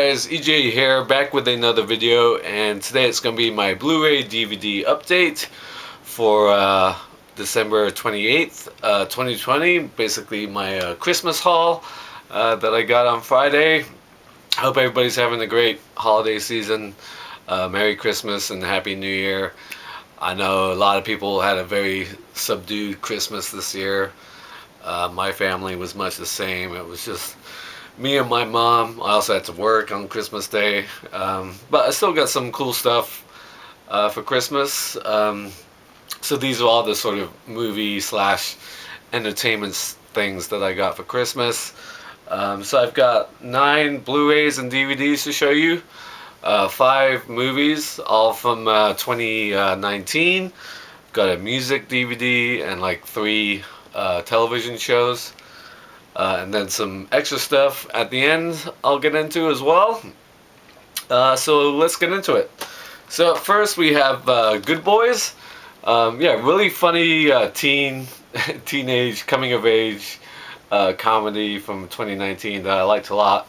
guys, EJ here, back with another video, and today it's going to be my Blu-ray DVD update for December 28th, 2020, basically my Christmas haul that I got on Friday. Hope everybody's having a great holiday season. Merry Christmas and Happy New Year. I know a lot of people had a very subdued Christmas this year. My family was much the same. It was just me and my mom. I also had to work on Christmas Day, but I still got some cool stuff for Christmas. So these are all the sort of movie slash entertainment things that I got for Christmas. So I've got 9 Blu-Rays and DVDs to show you. 5 movies, all from 2019. Got a music DVD and like 3 television shows. And then some extra stuff at the end I'll get into as well. So let's get into it. So first we have Good Boys. Yeah, really funny teenage coming of age comedy from 2019 that I liked a lot.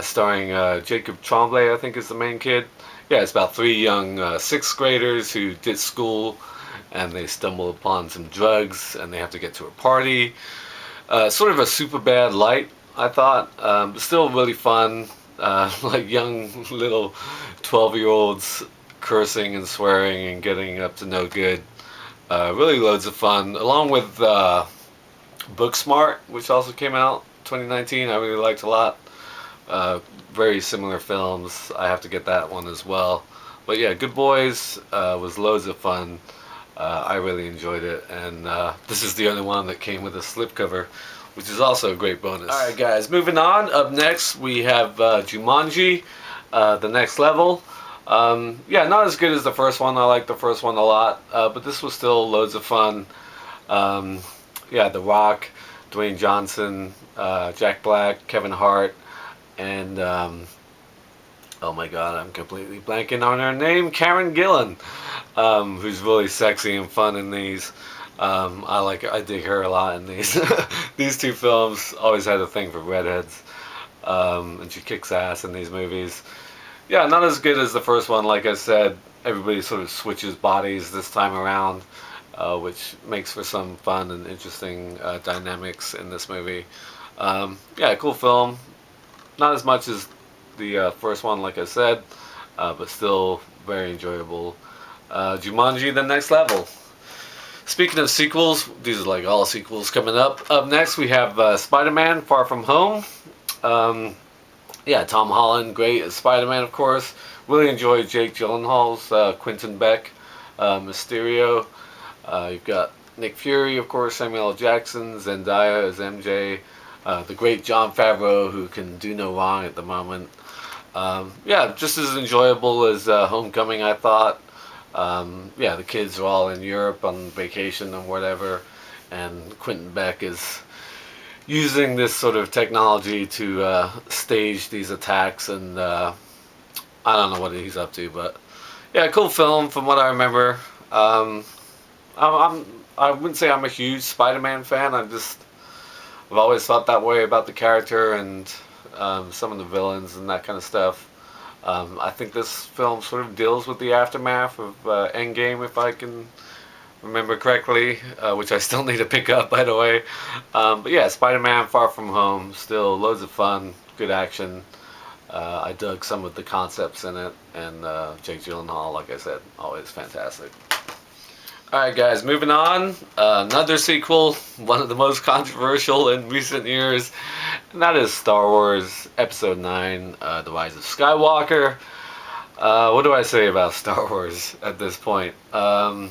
Starring Jacob Tremblay, I think is the main kid. Yeah, it's about 3 young 6th graders who ditch school and they stumble upon some drugs and they have to get to a party. Sort of a super bad light, I thought. Still really fun. Like young little 12-year-olds cursing and swearing and getting up to no good. Really loads of fun. Along with Booksmart, which also came out 2019. I really liked a lot. Very similar films. I have to get that one as well. But yeah, Good Boys was loads of fun. I really enjoyed it, and this is the only one that came with a slipcover, which is also a great bonus. Alright guys, moving on. Up next we have Jumanji, The Next Level. Yeah, not as good as the first one. I like the first one a lot, but this was still loads of fun. Yeah, The Rock, Dwayne Johnson, Jack Black, Kevin Hart, and oh my god, I'm completely blanking on her name, Karen Gillan, who's really sexy and fun in these. I dig her a lot in these. These 2 films. Always had a thing for redheads, and she kicks ass in these movies. Yeah, not as good as the first one. Like I said, everybody sort of switches bodies this time around, which makes for some fun and interesting dynamics in this movie. Yeah, cool film. Not as much as the first one, like I said, but still very enjoyable. Jumanji, The Next Level. Speaking of sequels, these are like all sequels coming up. Up next we have SpiderMan, Far From Home. Yeah, Tom Holland, great as Spider-Man, of course. Really enjoyed Jake Gyllenhaal's Quentin Beck, Mysterio. You've got Nick Fury, of course, Samuel L. Jackson, Zendaya as MJ. The great Jon Favreau, who can do no wrong at the moment. Yeah, just as enjoyable as Homecoming, I thought. Yeah, the kids are all in Europe on vacation and whatever, and Quentin Beck is using this sort of technology to stage these attacks, and I don't know what he's up to, but yeah, cool film from what I remember. I wouldn't say I'm a huge Spider-Man fan. I've always thought that way about the character and some of the villains and that kind of stuff. I think this film sort of deals with the aftermath of Endgame, if I can remember correctly, which I still need to pick up, by the way. But yeah, Spider-Man Far From Home, still loads of fun, good action. I dug some of the concepts in it, and Jake Gyllenhaal, like I said, always fantastic. Alright guys, moving on. Another sequel, one of the most controversial in recent years, and that is Star Wars Episode 9, The Rise of Skywalker. What do I say about Star Wars at this point? I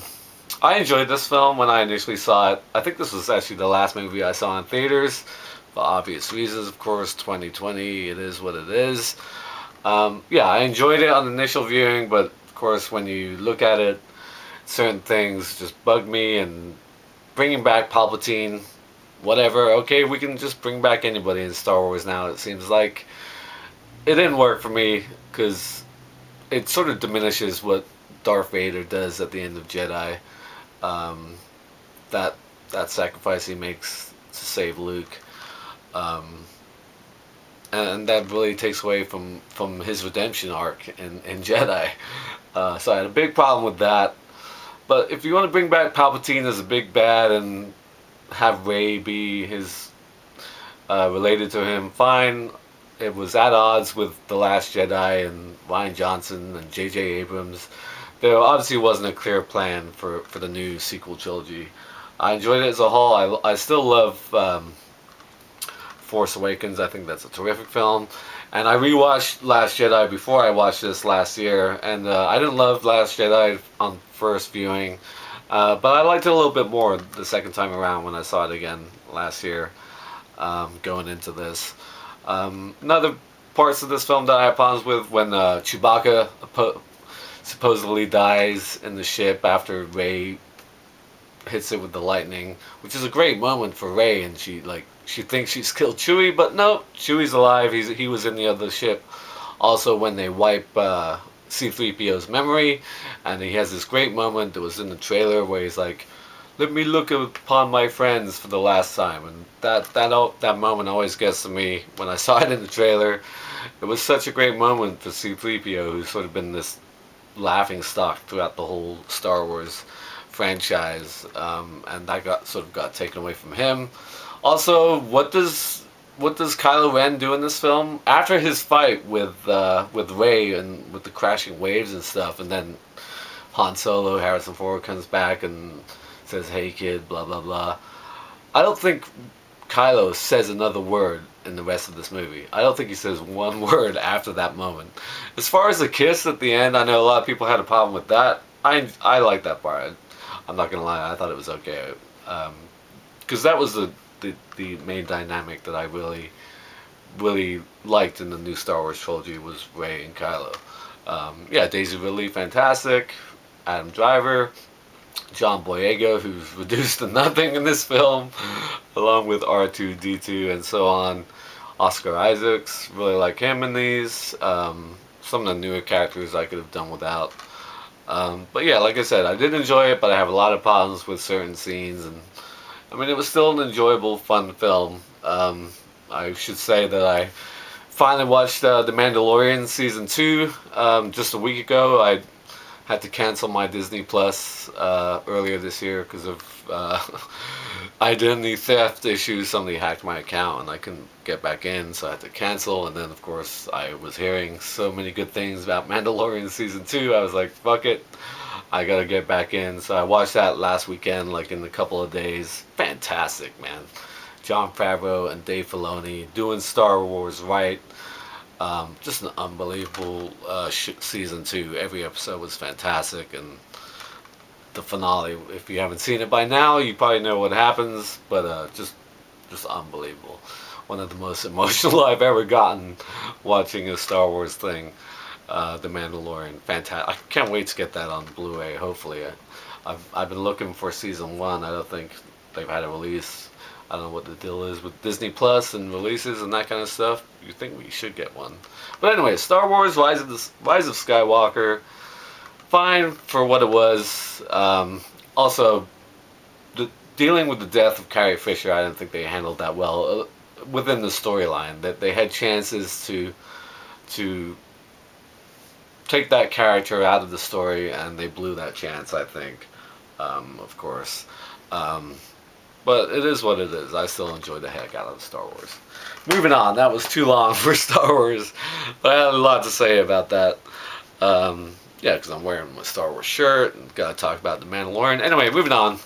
enjoyed this film when I initially saw it. I think this was actually the last movie I saw in theaters, for obvious reasons, of course. 2020, it is what it is. Yeah, I enjoyed it on initial viewing, but of course when you look at it, certain things just bugged me, and bringing back Palpatine, whatever, okay, we can just bring back anybody in Star Wars now, it seems like. It didn't work for me, because it sort of diminishes what Darth Vader does at the end of Jedi. That sacrifice he makes to save Luke. and that really takes away from his redemption arc in Jedi. So I had a big problem with that. But if you want to bring back Palpatine as a big bad and have Rey be his related to him, fine. It was at odds with The Last Jedi and Rian Johnson and J.J. Abrams. There obviously wasn't a clear plan for the new sequel trilogy. I enjoyed it as a whole. I still love Force Awakens. I think that's a terrific film. And I rewatched Last Jedi before I watched this last year, and I didn't love Last Jedi on first viewing, but I liked it a little bit more the second time around when I saw it again last year, going into this. Another parts of this film that I have problems with when Chewbacca supposedly dies in the ship after Rey hits it with the lightning, which is a great moment for Rey, and she thinks she's killed Chewie, but no, Chewie's alive. He was in the other ship. Also, when they wipe C-3PO's memory, and he has this great moment that was in the trailer where he's like, "Let me look upon my friends for the last time," and that moment always gets to me when I saw it in the trailer. It was such a great moment for C-3PO, who's sort of been this laughing stock throughout the whole Star Wars franchise, and that got taken away from him. Also, what does Kylo Ren do in this film after his fight with Rey and with the crashing waves and stuff, and then Han Solo, Harrison Ford comes back and says, "Hey kid," blah blah blah. I don't think Kylo says another word in the rest of this movie. I don't think he says one word after that moment. As far as the kiss at the end, I know a lot of people had a problem with that. I like that part. I'm not gonna lie, I thought it was okay, because that was the main dynamic that I really liked in the new Star Wars trilogy was Rey and Kylo. Yeah, Daisy Ridley, fantastic. Adam Driver, John Boyega, who's reduced to nothing in this film, along with R2-D2 and so on. Oscar Isaacs, really like him in these. Some of the newer characters I could have done without. But yeah, like I said, I did enjoy it, but I have a lot of problems with certain scenes, and I mean, it was still an enjoyable, fun film. I should say that I finally watched The Mandalorian Season 2 just a week ago. I had to cancel my Disney Plus earlier this year because of identity theft issues. Somebody hacked my account and I couldn't get back in, so I had to cancel. And then, of course, I was hearing so many good things about Mandalorian Season 2. I was like, fuck it. I gotta get back in. So I watched that last weekend, like in a couple of days. Fantastic, man. Jon Favreau and Dave Filoni doing Star Wars right. Just an unbelievable season 2. Every episode was fantastic, and the finale, if you haven't seen it by now, you probably know what happens, but just unbelievable. One of the most emotional I've ever gotten watching a Star Wars thing. The Mandalorian, fantastic. I can't wait to get that on Blu-ray. Hopefully, I've been looking for season 1. I don't think they've had a release. I don't know what the deal is with Disney Plus and releases and that kind of stuff. You think we should get one, but anyway, Star Wars: Rise of Skywalker, fine for what it was. Also, dealing with the death of Carrie Fisher, I didn't think they handled that well within the storyline. That they had chances to take that character out of the story, and they blew that chance, I think, of course. But it is what it is. I still enjoy the heck out of Star Wars. Moving on, that was too long for Star Wars, but I had a lot to say about that. Yeah, because I'm wearing my Star Wars shirt, and gotta talk about The Mandalorian. Anyway, moving on.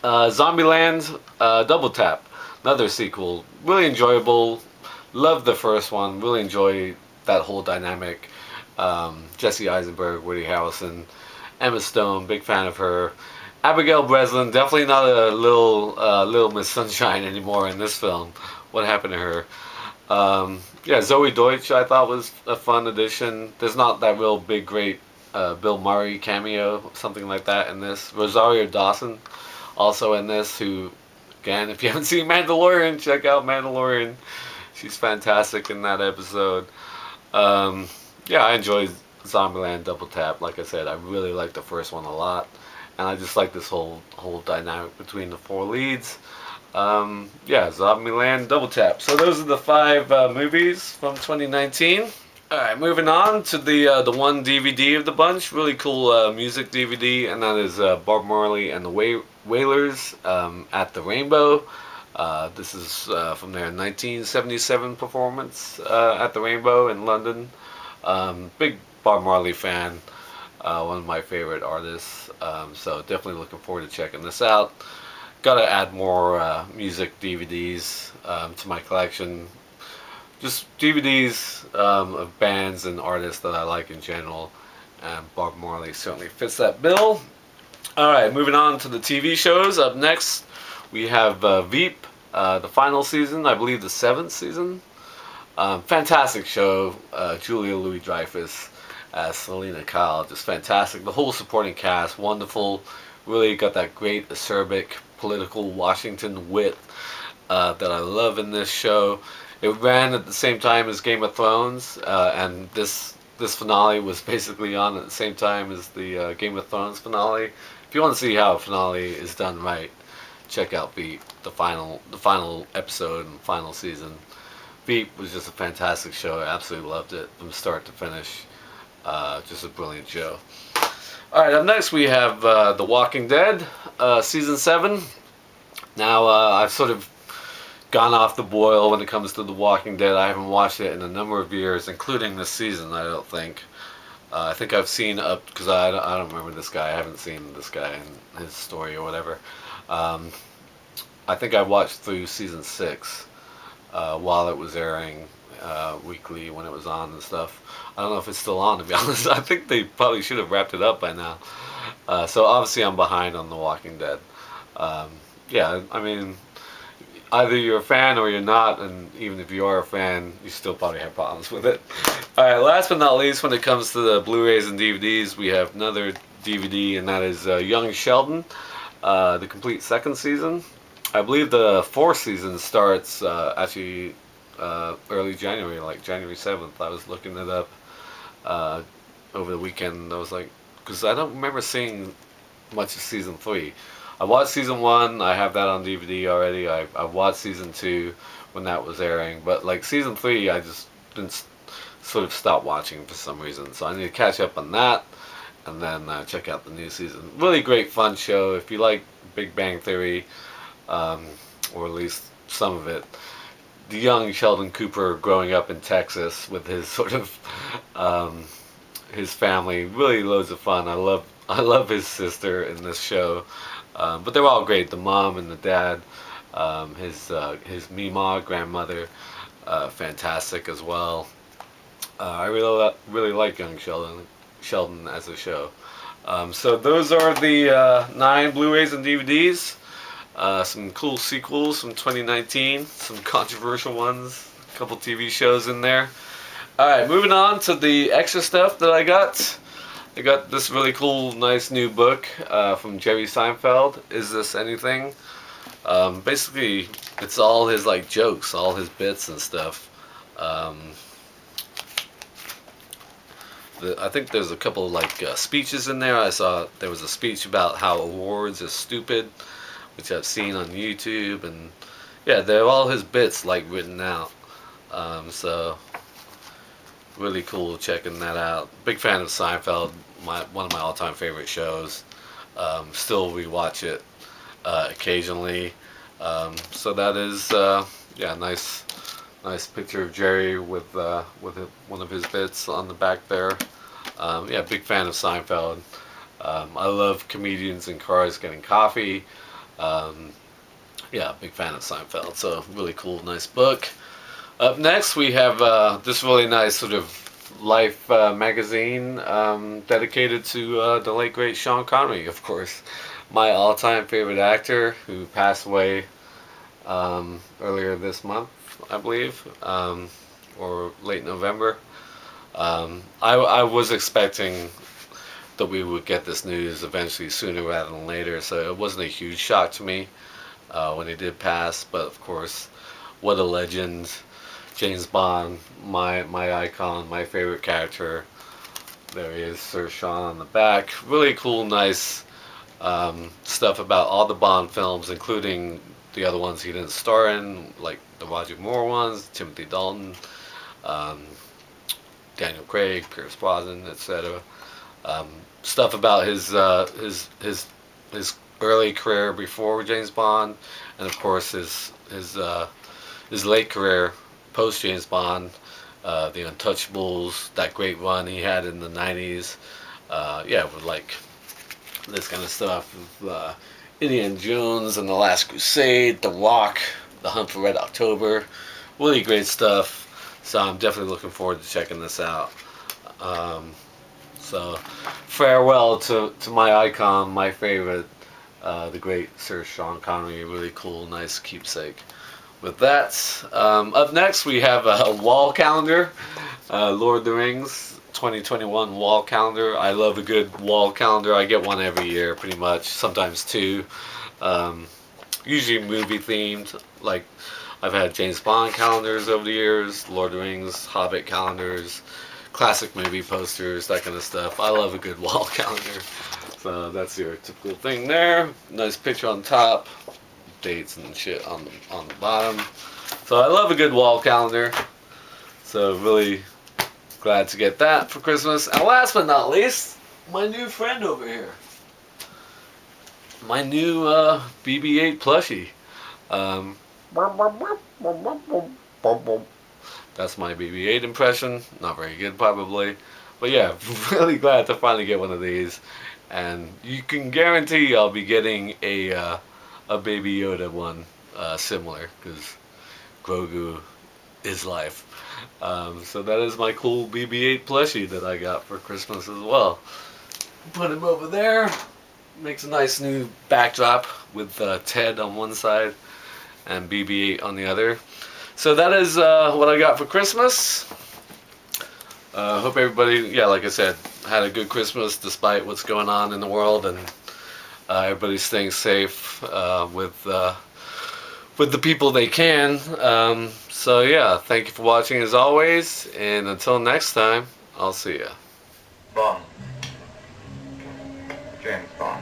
Zombieland Double Tap, another sequel. Really enjoyable. Loved the first one. Really enjoy that whole dynamic. Jesse Eisenberg, Woody Harrelson, Emma Stone, big fan of her. Abigail Breslin, definitely not a little Miss Sunshine anymore in this film. What happened to her? Yeah, Zoe Deutsch I thought was a fun addition. There's not that real big, great Bill Murray cameo, something like that in this. Rosario Dawson also in this, who, again, if you haven't seen Mandalorian, check out Mandalorian. She's fantastic in that episode. Yeah, I enjoyed Zombieland Double Tap. Like I said, I really liked the first one a lot, and I just like this whole dynamic between the 4 leads. Yeah, Zombieland Double Tap. So those are the 5 movies from 2019. Alright, moving on to the one DVD of the bunch. Really cool music DVD, and that is Bob Marley and the Wailers at the Rainbow. This is from their 1977 performance at the Rainbow in London. Big Bob Marley fan, one of my favorite artists, so definitely looking forward to checking this out. Gotta add more music DVDs to my collection. Just DVDs of bands and artists that I like in general, and Bob Marley certainly fits that bill. Alright, moving on to the TV shows. Up next, we have VEEP, the final season, I believe the 7th season. Fantastic show. Julia Louis-Dreyfus as Selena Kyle, just fantastic. The whole supporting cast, wonderful. Really got that great acerbic political Washington wit that I love in this show. It ran at the same time as Game of Thrones, and this finale was basically on at the same time as the Game of Thrones finale. If you want to see how a finale is done right, check out VEEP, the final episode and final season. VEEP was just a fantastic show. I absolutely loved it from start to finish. Just a brilliant show. Alright, up next we have The Walking Dead, Season 7. Now, I've sort of gone off the boil when it comes to The Walking Dead. I haven't watched it in a number of years, including this season, I don't think. I think I've seen up, because I don't remember this guy. I haven't seen this guy and his story or whatever. I think I watched through Season 6 while it was airing weekly when it was on and stuff. I don't know if it's still on, to be honest. I think they probably should have wrapped it up by now. So obviously I'm behind on The Walking Dead. Yeah, I mean, either you're a fan or you're not, and even if you are a fan, you still probably have problems with it. Alright, last but not least, when it comes to the Blu-Rays and DVDs, we have another DVD, and that is Young Sheldon, the complete 2nd season. I believe the 4th season starts actually early January, like January 7th. I was looking it up over the weekend. I was like, because I don't remember seeing much of Season 3. I watched Season 1, I have that on DVD already. I watched Season 2 when that was airing, but like Season 3 I just been sort of stopped watching for some reason, so I need to catch up on that and then check out the new season. Really great fun show. If you like Big Bang Theory, or at least some of it, the young Sheldon Cooper growing up in Texas with his sort of his family, really loads of fun. I love his sister in this show. But they're all great. The mom and the dad, his Mima grandmother, fantastic as well. I really like Young Sheldon as a show. So those are the 9 Blu-rays and DVDs. Some cool sequels from 2019, some controversial ones, a couple TV shows in there. Alright, moving on to the extra stuff that I got. I got this really cool, nice new book from Jerry Seinfeld, Is This Anything? Basically, it's all his like jokes, all his bits and stuff. I think there's a couple like speeches in there. I saw there was a speech about how awards are stupid, which I've seen on YouTube, and yeah, they're all his bits like written out. So really cool checking that out. Big fan of Seinfeld, one of my all-time favorite shows. Still rewatch it occasionally. So that is yeah, nice picture of Jerry with one of his bits on the back there. Yeah, big fan of Seinfeld. I love comedians in cars getting coffee. Yeah, big fan of Seinfeld. So really cool, nice book. Up next we have this really nice sort of Life magazine dedicated to the late great Sean Connery, of course, my all-time favorite actor, who passed away earlier this month, I believe, or late November. I was expecting that we would get this news eventually sooner rather than later, so it wasn't a huge shock to me when he did pass. But of course, what a legend. James Bond, my icon, my favorite character. There he is, Sir Sean on the back. Really cool, nice stuff about all the Bond films, including the other ones he didn't star in, like the Roger Moore ones, Timothy Dalton, um, Daniel Craig, Pierce Brosnan, etc. Stuff about his early career before James Bond, and of course his late career post James Bond, the Untouchables, that great run he had in the '90s. Yeah, with like this kind of stuff. Indiana Jones and the Last Crusade, The Rock, The Hunt for Red October. Really great stuff. So I'm definitely looking forward to checking this out. So farewell to my icon, my favorite, the great Sir Sean Connery. Really cool, nice keepsake. With that, up next we have a wall calendar, Lord of the Rings 2021 wall calendar. I love a good wall calendar. I get one every year, pretty much. Sometimes two. Usually movie themed. Like I've had James Bond calendars over the years, Lord of the Rings, Hobbit calendars, classic movie posters, that kind of stuff. I love a good wall calendar. So that's your typical thing there. Nice picture on top, dates and shit on the bottom. So I love a good wall calendar. So really glad to get that for Christmas. And last but not least, my new friend over here. My new BB-8 plushie. That's my BB-8 impression. Not very good, probably. But yeah, really glad to finally get one of these. And you can guarantee I'll be getting a Baby Yoda one similar, because Grogu is life. So that is my cool BB-8 plushie that I got for Christmas as well. Put him over there. Makes a nice new backdrop with Ted on one side and BB-8 on the other. So that is what I got for Christmas. Hope everybody, yeah, like I said, had a good Christmas despite what's going on in the world, and everybody's staying safe with the people they can. So yeah, thank you for watching as always, and until next time, I'll see ya. Bond. James Bond.